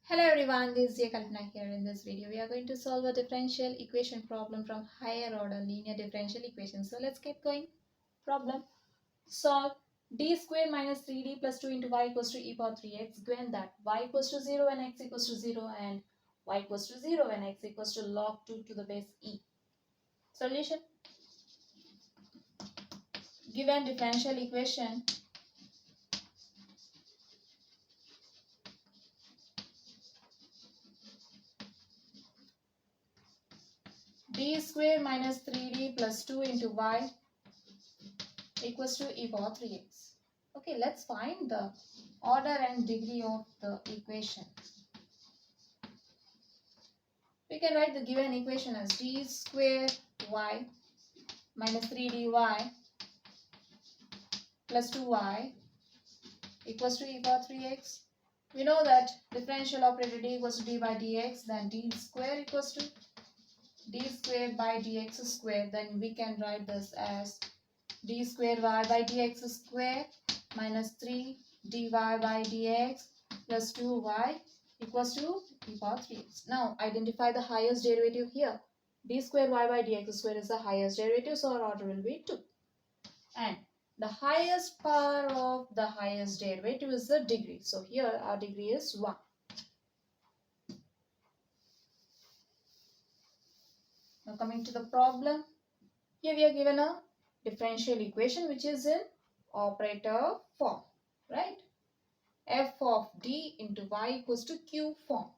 Hello everyone, this is Chinnaiah Kalpana here. In this video, we are going to solve a differential equation problem from higher order linear differential equation. So let's get going. Problem. Solve d square minus 3d plus 2 into y equals to e power 3x, given that y equals to 0 when x equals to 0 and y equals to 0 when x equals to log 2 to the base e. Solution. Given differential equation, d square minus 3d plus 2 into y equals to e power 3x. Okay, let's find the order and degree of the equation. We can write the given equation as d square y minus 3dy plus 2y equals to e power 3x. We know that differential operator d equals to d by dx, then d square equals to d square by dx square. Then we can write this as d square y by dx square minus 3 dy by dx plus 2y equals to e power 3x. Now identify the highest derivative here. D square y by dx square is the highest derivative, so our order will be 2. And the highest power of the highest derivative is the degree. So here our degree is 1. Now coming to the problem. Here we are given a differential equation which is in operator form, right? F of d into y equals to q form.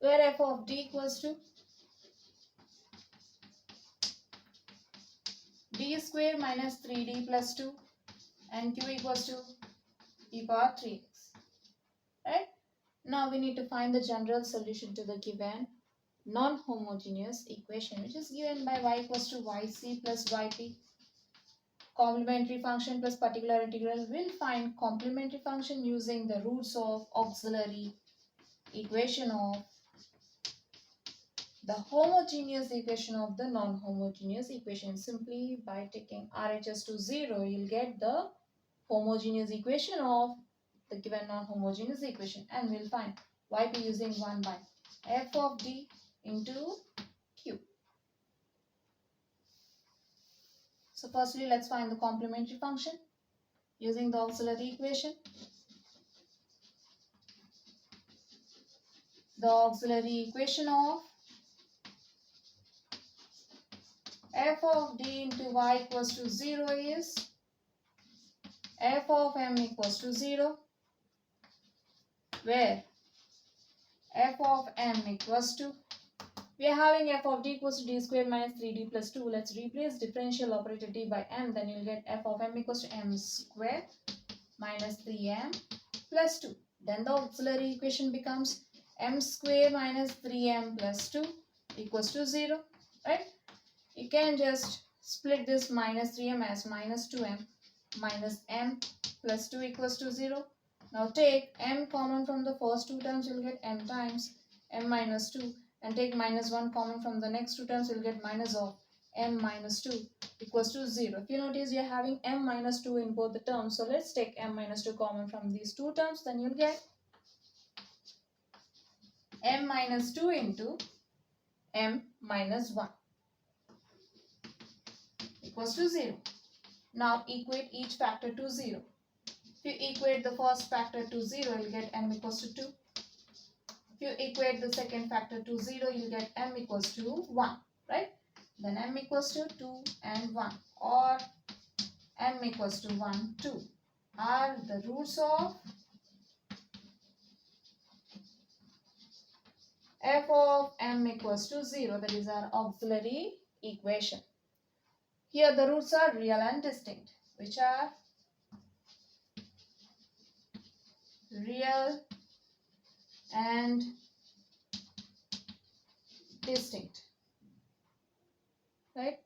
Where f of d equals to d square minus 3d plus 2 and q equals to e power 3x. Right? Now we need to find the general solution to the given non-homogeneous equation, which is given by y equals to yc plus yp. Complementary function plus particular integral. We'll find complementary function using the roots of auxiliary equation of the homogeneous equation of the non-homogeneous equation. Simply by taking RHS to 0, you'll get the homogeneous equation of the given non-homogeneous equation, and we'll find yp using 1 by f of d into q. So firstly, let's find the complementary function using the auxiliary equation. The auxiliary equation of f of d into y equals to 0 is f of m equals to 0, where f of m equals to, we are having f of d equals to d square minus 3d plus 2. Let's replace differential operator d by m. Then you'll get f of m equals to m square minus 3m plus 2. Then the auxiliary equation becomes m square minus 3m plus 2 equals to 0. Right? You can just split this minus 3m as minus 2m minus m plus 2 equals to 0. Now take m common from the first two terms, you'll get m times m minus 2, and take minus 1 common from the next two terms, you'll get minus of m minus 2 equals to 0. If you notice, you're having m minus 2 in both the terms. So let's take m minus 2 common from these two terms. Then you'll get m minus 2 into m minus 1 equals to 0. Now equate each factor to 0. If you equate the first factor to 0, you'll get m equals to 2. If you equate the second factor to 0, you'll get m equals to 1. Right? Then m equals to 2 and 1, or m equals to 1, 2 are the roots of f of m equals to 0. That is our auxiliary equation. Here the roots are real and distinct, which are real and distinct. Right?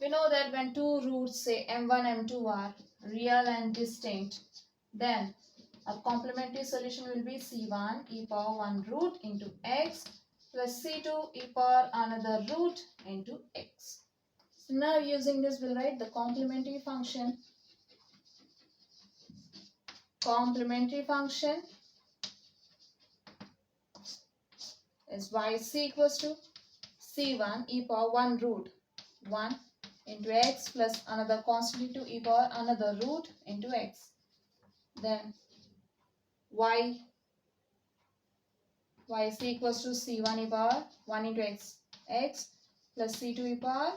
We know that when two roots say m1, m2 are real and distinct, then a complementary solution will be c1 e power 1 root into x plus c2 e power another root into x. So now using this, we'll write the complementary function. Complementary function is yc equals to c1 e power 1 root 1 into x plus another constant into e power another root into x. Then yc equals to c1 e power 1 into x plus c2 e power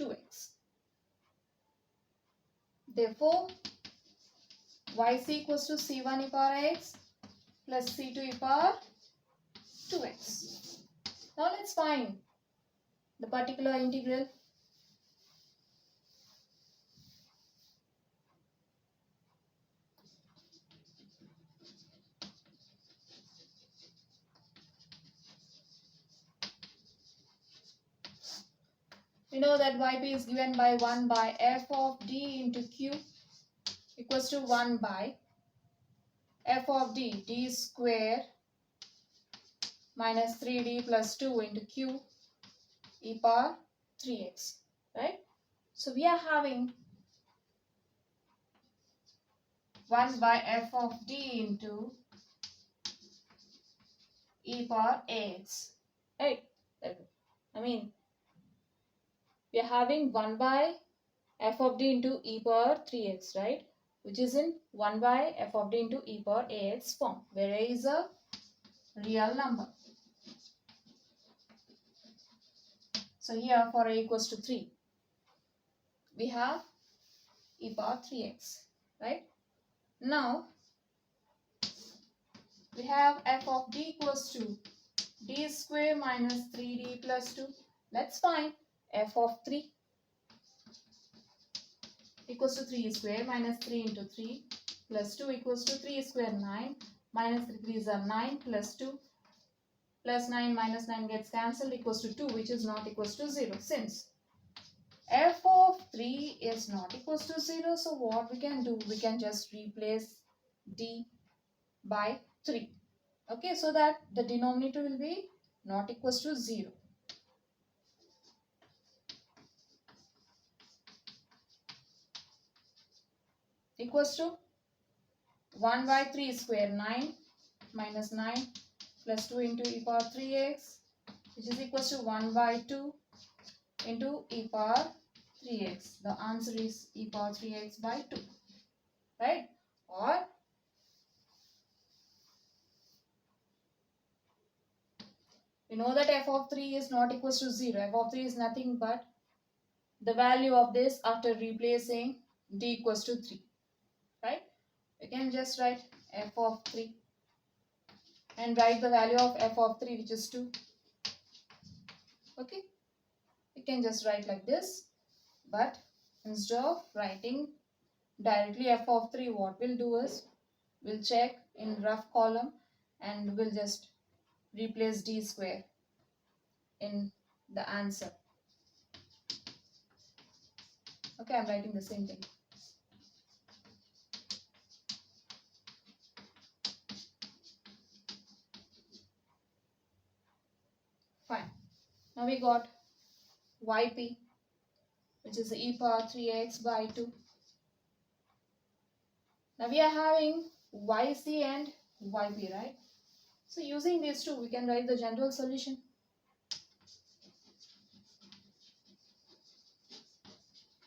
2x. Therefore, yc equals to c1 e power x plus c2 e power 2x. Now let's find the particular integral. We know that yp is given by 1 by f of d into q equals to 1 by f of d square minus 3d plus 2 into q e power 3x, right? So we are having 1 by f of d into e power ax, right? I mean, we are having 1 by f of d into e power 3x, right? Which is in 1 by f of d into e power ax form, where a is a real number. So here for a equals to 3, we have e power 3x, right? Now, we have f of d equals to d square minus 3d plus 2. Let's find f of 3 equals to 3 square minus 3 into 3 plus 2 equals to 3 square 9 minus 3 3s are 9 plus 2 plus 9 minus 9 gets cancelled equals to 2, which is not equals to 0. Since f of 3 is not equals to 0, so what we can do, we can just replace d by 3. Okay, so that the denominator will be not equals to 0. Equals to 1 by 3 square 9 minus 9 plus 2 into e power 3x, which is equals to 1 by 2 into e power 3x. The answer is e power 3x by 2, right? Or we know that f of 3 is not equals to 0. F of 3 is nothing but the value of this after replacing d equals to 3, right? We can just write f of 3 and write the value of f of 3, which is 2. Okay, we can just write like this, but instead of writing directly f of 3, what we'll do is we'll check in rough column and we'll just replace d square in the answer. Okay, I'm writing the same thing. Fine. Now we got yp, which is e power 3x by 2. Now we are having yc and yp, right? So using these two, we can write the general solution.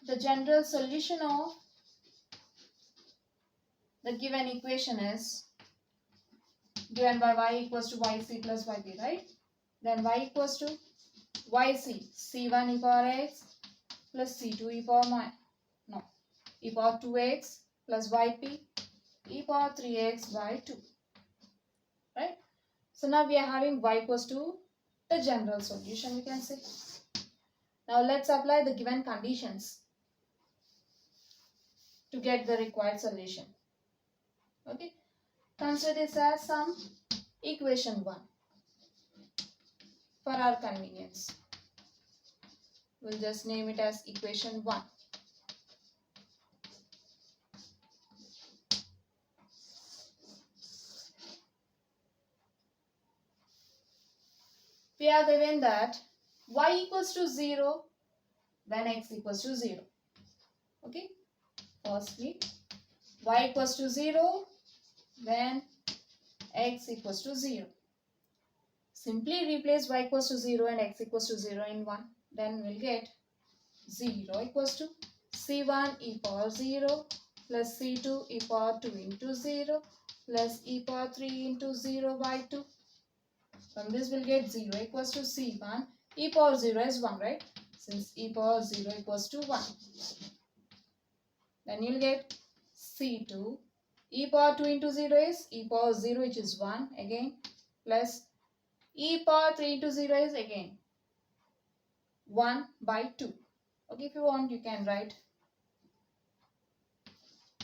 The general solution of the given equation is given by y equals to yc plus yp, right? Then y equals to yc, c1 e power x plus c2 e power e power 2x plus yp e power 3x by 2, right? So now we are having y equals to the general solution, we can say. Now let's apply the given conditions to get the required solution. Okay, consider this as some equation 1 for our convenience. We'll just name it as equation 1. We are given that y equals to 0 when x equals to 0. Okay. Firstly, y equals to 0 when x equals to 0. Simply replace y equals to 0 and x equals to 0 in 1. Then we'll get 0 equals to c1 e power 0 plus c2 e power 2 into 0 plus e power 3 into 0 by 2. From this we'll get 0 equals to c1 e power 0 is 1, right? Since e power 0 equals to 1. Then you'll get c2 e power 2 into 0 is e power 0, which is 1 again, plus e power 3 into 0 is again 1 by 2. Okay, if you want you can write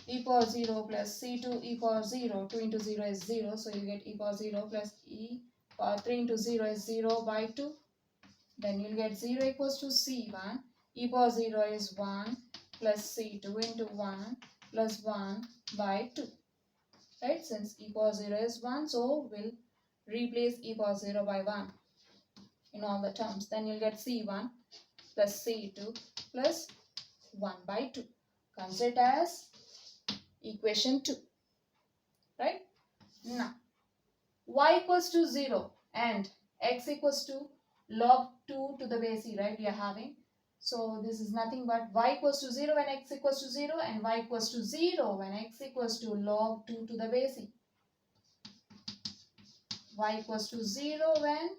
e power 0 plus c2 e power 0, 2 into 0 is 0, so you get e power 0 plus e power 3 into 0 is 0 by 2. Then you'll get 0 equals to c1 e power 0 is 1 plus c2 into 1 plus 1 by 2. Right, since e power 0 is 1, so we'll replace e power 0 by 1 in all the terms. Then you'll get c1 plus c2 plus 1 by 2. Consider it as equation 2. Right? Now, y equals to 0 and x equals to log 2 to the base e, right? We are having. So, this is nothing but y equals to 0 when x equals to 0 and y equals to 0 when x equals to log 2 to the base e. Y equals to 0 when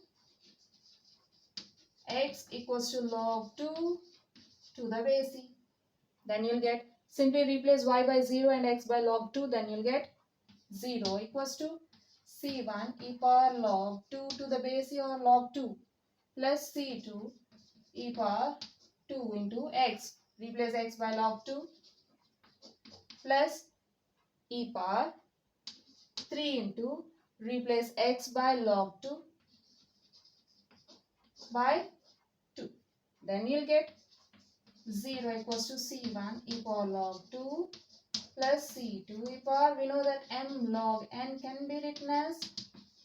x equals to log 2 to the base e. Then you'll get, simply replace y by 0 and x by log 2, then you'll get 0 equals to c1 e power log 2 to the base e or log 2 plus c2 e power 2 into x. Replace x by log 2 plus e power 3 into, replace x by log 2 by 2. Then you'll get 0 equals to c1 e power log 2 plus c2 e power, we know that m log n can be written as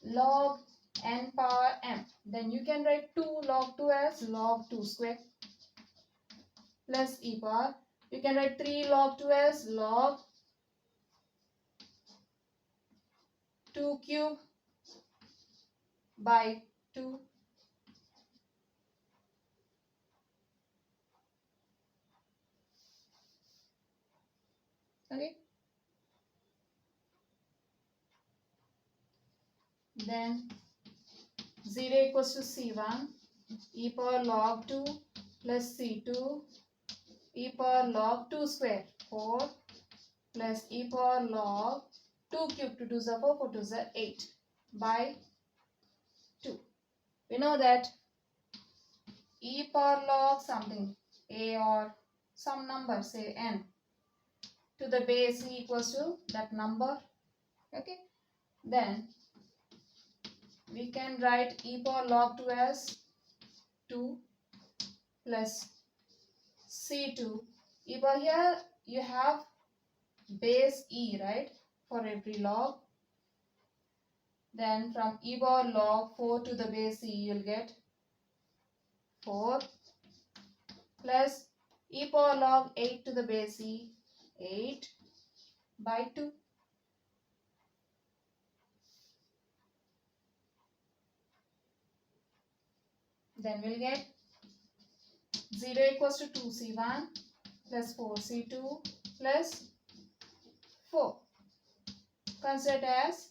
log n power m. Then you can write 2 log 2 as log 2 square plus e power. You can write 3 log 2 as log 2 cube by 2. Okay. Then 0 equals to c1 e power log 2 plus c2 e power log 2 square 4 plus e power log 2 cube, 2 2s are 4, 4 2s are 8 by 2. We know that e power log something a or some number, say n, to the base e equals to that number. Okay. Then we can write e power log 2 as 2 plus c2 e power, here you have base e, right, for every log. Then from e power log 4 to the base e, you'll get 4 plus e power log 8 to the base e, 8 by 2. Then we'll get 0 equals to 2c1 plus 4c2 plus 4. Consider it as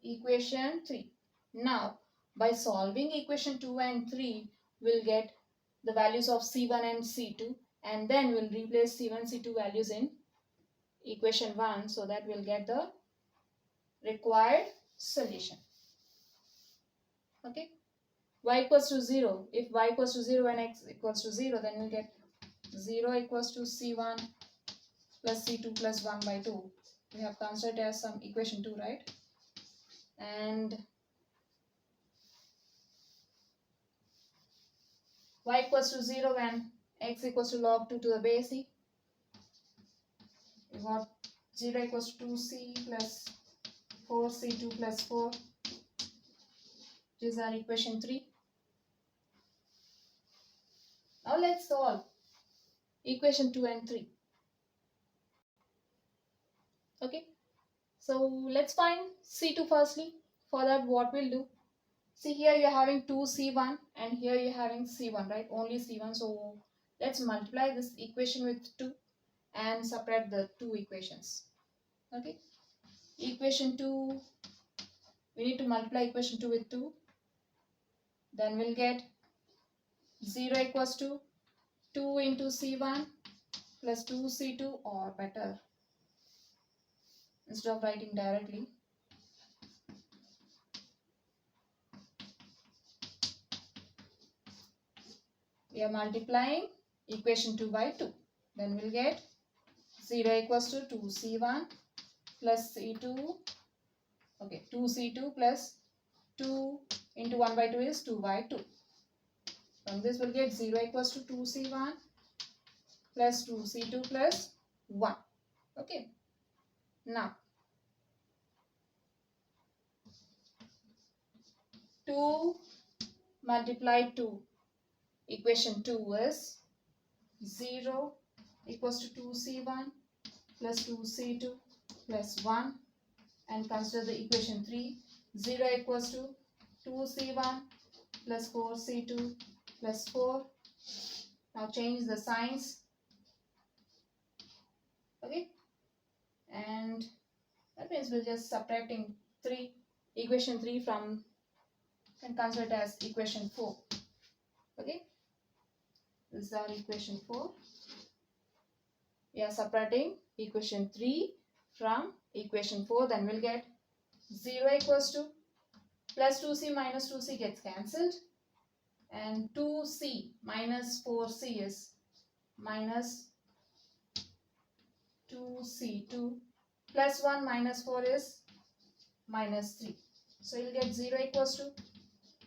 equation 3. Now, by solving equation 2 and 3, we'll get the values of c1 and c2, and then we'll replace c1 c2 values in equation 1, so that we'll get the required solution. Okay. Y equals to 0. If y equals to 0 and x equals to 0, then we'll get 0 equals to c1 plus c2 plus 1 by 2. We have considered as some equation 2, right? And y equals to 0 when x equals to log 2 to the base c. We got 0 equals to 2c plus 4c2 plus 4. This is our equation 3. Now let's solve equation 2 and 3. Okay. So let's find c2 firstly. For that, what we'll do, see here you're having 2c1 and here you're having c1, right? Only c1. So let's multiply this equation with 2 and separate the two equations. Okay. Equation 2, we need to multiply equation 2 with 2. Then we'll get 0 equals to 2 into c1 plus 2c2, or better, instead of writing directly, we are multiplying equation 2 by 2. Then we'll get 0 equals to 2c1 plus c2. Okay, 2c2 plus 2 into 1 by 2 is 2 by 2. From this we'll get 0 equals to 2c1 plus 2c2 plus 1. Okay. Now 2 multiplied 2, equation 2 is 0 equals to 2c1 plus 2c2 plus 1, and consider the equation 3. 0 equals to 2c1 plus 4c2 plus 4. Now change the signs. Okay, and that means we're just subtracting 3, equation 3 from, and consider it as equation 4. Okay, this is our equation 4. We are separating equation 3 from equation 4. Then we'll get 0 equals to plus 2c minus 2c gets cancelled, and 2c minus 4c is minus 2c2 plus 1 minus 4 is minus 3. So you'll get 0 equals to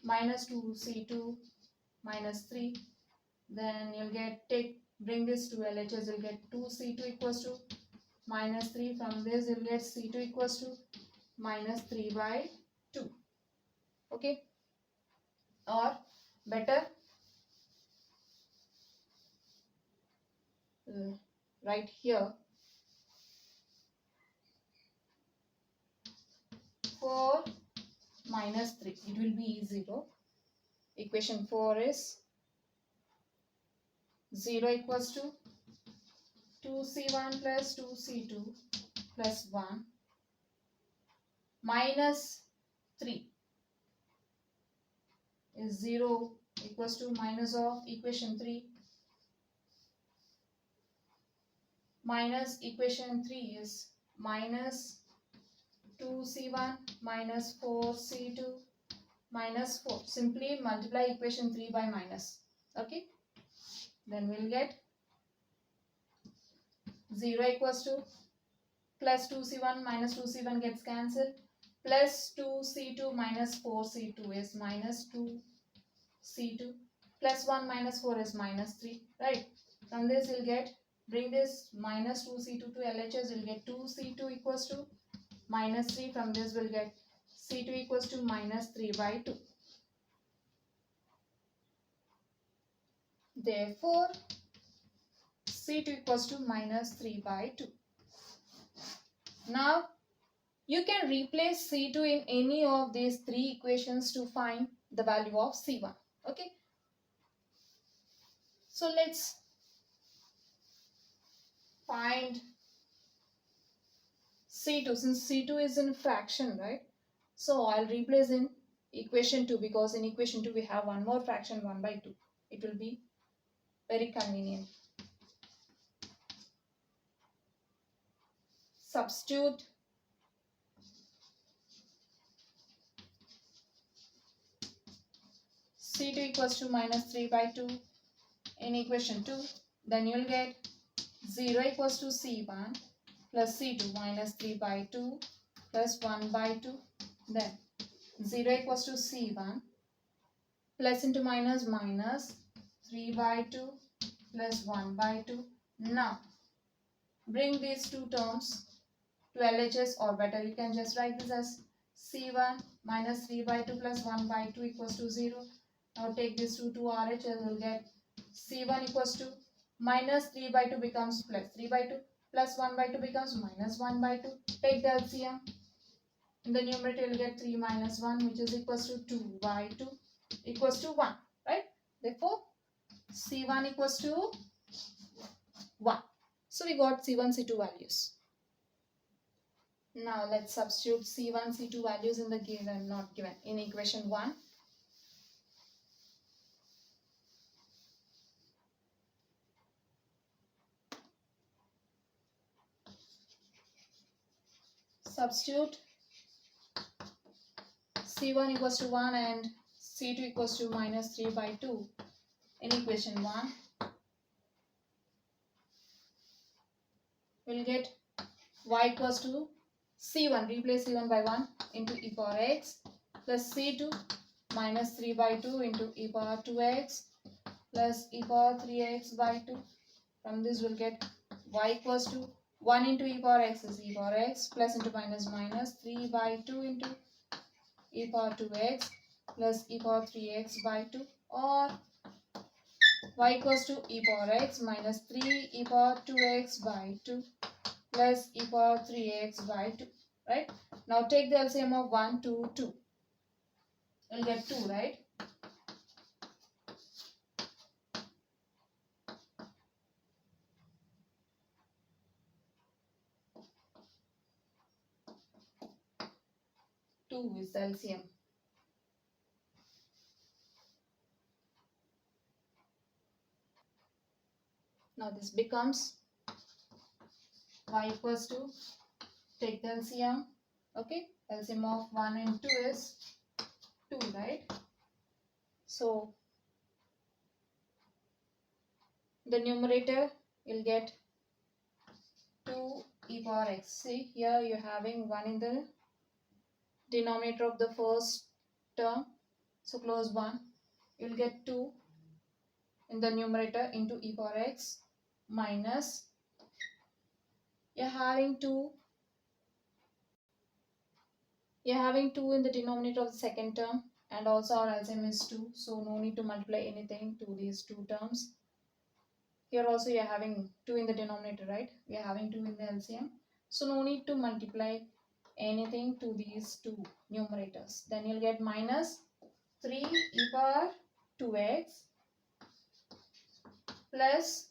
minus 2c2 minus 3. Then you'll get, bring this to LHS, you'll get 2c2 equals to minus 3. From this you'll get c2 equals to minus 3 by 2. Okay, or better, right here 4 minus 3, it will be 0. Equation 4 is 0 equals to 2c1 plus 2c2 plus 1 minus 3 is 0 equals to minus of equation 3 minus equation 3 is minus 2c1 minus 4c2 minus 4. Simply multiply equation 3 by minus. Okay, then we'll get 0 equals to plus 2c1 minus 2c1 gets cancelled, plus 2c2 minus 4c2 is minus 2c2 plus 1 minus 4 is minus 3, right? From this you'll get, bring this minus 2c2 to LHS, you'll get 2c2 equals to minus 3. From this we'll get c2 equals to minus 3 by 2. Therefore c2 equals to minus 3 by 2. Now you can replace c2 in any of these three equations to find the value of c1. Okay, so let's find c2. Since c2 is in fraction, right? So I'll replace in equation 2, because in equation 2 we have one more fraction, 1 by 2. It will be very convenient. Substitute c2 equals to minus 3 by 2 in equation 2. Then you'll get 0 equals to c1 plus c2 minus 3 by 2 plus 1 by 2. Then 0 equals to c1 plus into minus minus 3 by 2 plus 1 by 2. Now, bring these two terms to LHS, or better you can just write this as C1 minus 3 by 2 plus 1 by 2 equals to 0. Now take this 2 to RHS, we'll get C1 equals to minus 3 by 2 becomes plus 3 by 2 plus 1 by 2 becomes minus 1 by 2. Take the LCM. In the numerator you'll get 3 minus 1, which is equals to 2 by 2 equals to 1, right? Therefore, C1 equals to 1. So we got C1, C2 values. Now let's substitute C1, C2 values in the given, not given, in equation 1. Substitute C1 equals to 1 and C2 equals to minus 3 by 2 in equation 1. We'll get y equals to C1, replace C1 by 1 into e power x plus C2 minus 3 by 2 into e power 2x plus e power 3x by 2. From this we'll get y equals to 1 into e power x is e power x plus into minus minus 3 by 2 into e power 2x plus e power 3x by 2, or y equals to e power x minus 3 e power 2x by 2 plus e power 3x by 2, right? Now take the LCM of 1, 2, 2. You'll get 2, right? Two is the LCM. Now this becomes y equals to, take the LCM, okay? LCM of 1 and 2 is 2, right? So the numerator you'll get 2 e power x. See, here you're having 1 in the denominator of the first term, so close 1. You'll get 2 in the numerator into e power x minus, you're having 2 in the denominator of the second term, and also our LCM is 2, so no need to multiply anything to these two terms. Here also you're having 2 in the denominator, right? We are having 2 in the LCM, so no need to multiply anything to these two numerators. Then you'll get minus 3 e power 2x plus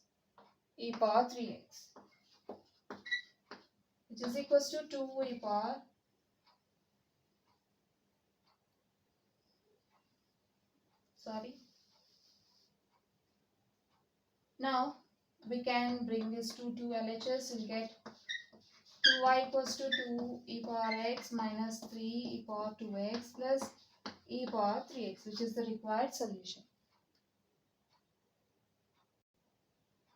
e power 3x, which is equals to 2 e power, now we can bring this to LHS. We'll get 2y equals to 2 e power x minus 3 e power 2x plus e power 3x, which is the required solution.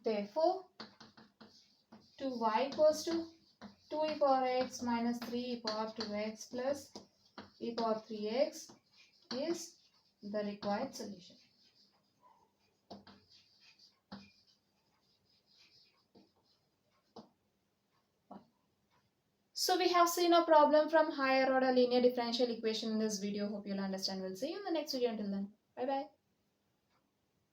Therefore, 2y equals to 2 e power x minus 3 e power 2x plus e power 3x is the required solution. So we have seen a problem from higher order linear differential equation in this video. Hope you'll understand. We'll see you in the next video. Until then, bye bye.